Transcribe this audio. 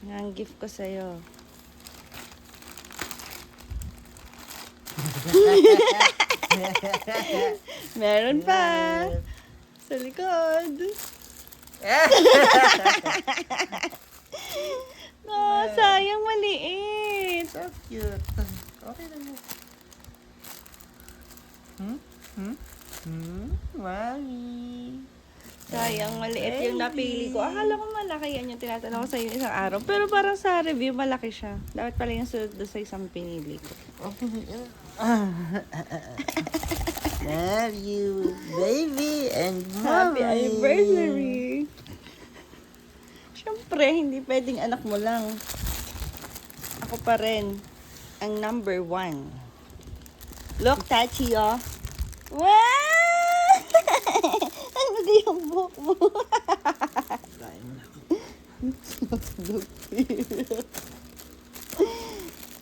Ang gift ko sa'yo. Meron pa. Sa likod. No, sayang maliit. So cute. Okay na mo. Mami. Sayang maliit yung napili ko. Akala ko malaki yan yung tinatanong ko sa iyo isang araw. Pero parang sa review, malaki siya. Dapat pala yung sunod doon sa isang pinili ko. Love you, baby, and Happy mommy. anniversary! Siyempre, hindi pwedeng anak mo lang. Ako pa rin, ang number 1. Look, Tachi, oh. Wow! Ano di yung buhok mo? Lain mo na ako. Look here.